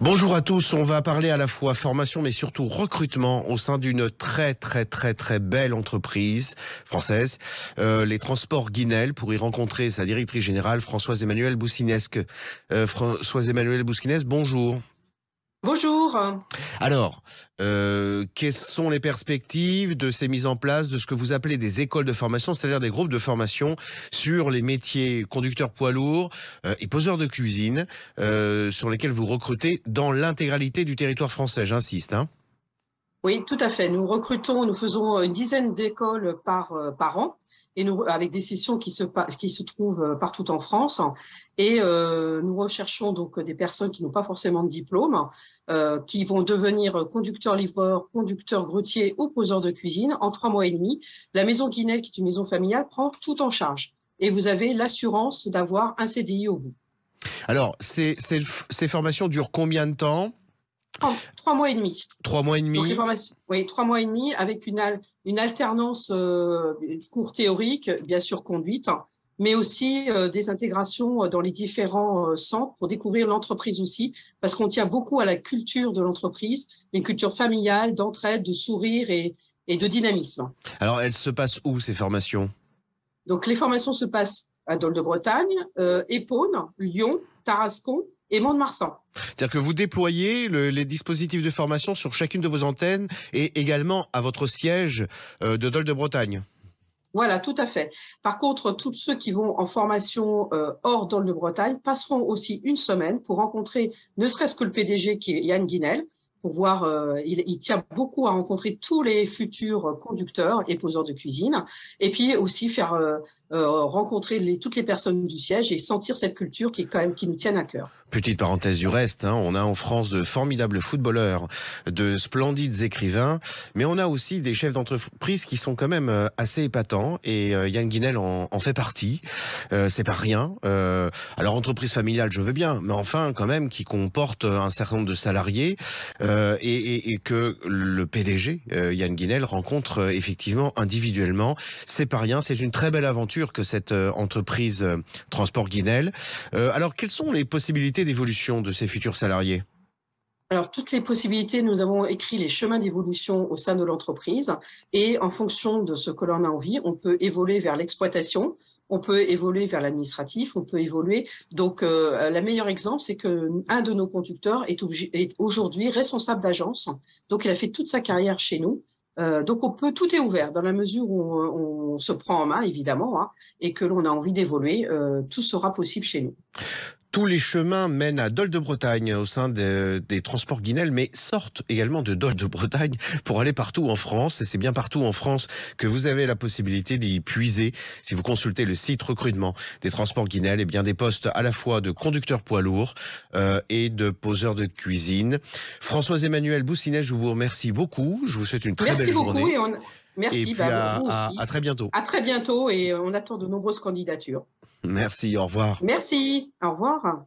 Bonjour à tous, on va parler à la fois formation mais surtout recrutement au sein d'une très belle entreprise française, les Transports Guinel, pour y rencontrer sa directrice générale Françoise-Emmanuelle Boussinesque. Françoise-Emmanuelle Boussinesque, bonjour. Bonjour. Alors, quelles sont les perspectives de ces mises en place de ce que vous appelez des écoles de formation, c'est-à-dire des groupes de formation sur les métiers conducteurs poids lourds et poseurs de cuisine, sur lesquels vous recrutez dans l'intégralité du territoire français, j'insiste, hein. Oui, tout à fait. Nous faisons une dizaine d'écoles par an, et avec des sessions qui se trouvent partout en France. Et nous recherchons donc des personnes qui n'ont pas forcément de diplôme, qui vont devenir conducteurs-livreurs, conducteurs-grutiers ou poseurs de cuisine en 3 mois et demi. La Maison Guinel, qui est une maison familiale, prend tout en charge. Et vous avez l'assurance d'avoir un CDI au bout. Alors, ces formations durent combien de temps? 3 mois et demi. 3 mois et demi. Donc, oui, 3 mois et demi avec une alternance cours théorique, bien sûr conduite, mais aussi des intégrations dans les différents centres pour découvrir l'entreprise aussi, parce qu'on tient beaucoup à la culture de l'entreprise, une culture familiale, d'entraide, de sourire et de dynamisme. Alors, elles se passent où, ces formations? Donc, les formations se passent à Dol-de-Bretagne, Épône, Lyon, Tarascon et Mont-de-Marsan. C'est-à-dire que vous déployez les dispositifs de formation sur chacune de vos antennes et également à votre siège de Dol-de-Bretagne. Voilà, tout à fait. Par contre, tous ceux qui vont en formation hors Dol-de-Bretagne passeront aussi une semaine pour rencontrer ne serait-ce que le PDG qui est Yann Guinel, pour voir, il tient beaucoup à rencontrer tous les futurs conducteurs et poseurs de cuisine, et puis aussi faire rencontrer toutes les personnes du siège et sentir cette culture qui nous tienne à cœur. Petite parenthèse du reste, hein, on a en France de formidables footballeurs, de splendides écrivains, mais on a aussi des chefs d'entreprise qui sont quand même assez épatants, et Yann Guinel en fait partie. C'est pas rien. Alors entreprise familiale, je veux bien, mais enfin quand même qui comporte un certain nombre de salariés et que le PDG Yann Guinel rencontre effectivement individuellement. C'est pas rien, c'est une très belle aventure que cette entreprise Transport Guinel. Alors quelles sont les possibilités d'évolution de ces futurs salariés? Alors, toutes les possibilités, nous avons écrit les chemins d'évolution au sein de l'entreprise, et en fonction de ce que l'on a envie, on peut évoluer vers l'exploitation, on peut évoluer vers l'administratif, on peut évoluer. Donc, le meilleur exemple, c'est qu'un de nos conducteurs est aujourd'hui responsable d'agence. Donc, il a fait toute sa carrière chez nous. Donc, tout est ouvert dans la mesure où on se prend en main, évidemment, hein, et que l'on a envie d'évoluer, tout sera possible chez nous. Tous les chemins mènent à Dol-de-Bretagne au sein des Transports Guinel, mais sortent également de Dol-de-Bretagne pour aller partout en France. Et c'est bien partout en France que vous avez la possibilité d'y puiser. Si vous consultez le site recrutement des Transports Guinel, et bien des postes à la fois de conducteurs poids lourds et de poseurs de cuisine. Françoise-Emmanuelle Boussinesque, je vous remercie beaucoup. Je vous souhaite une très belle journée. Merci. Et puis à très bientôt. À très bientôt, et on attend de nombreuses candidatures. Merci, au revoir. Merci, au revoir.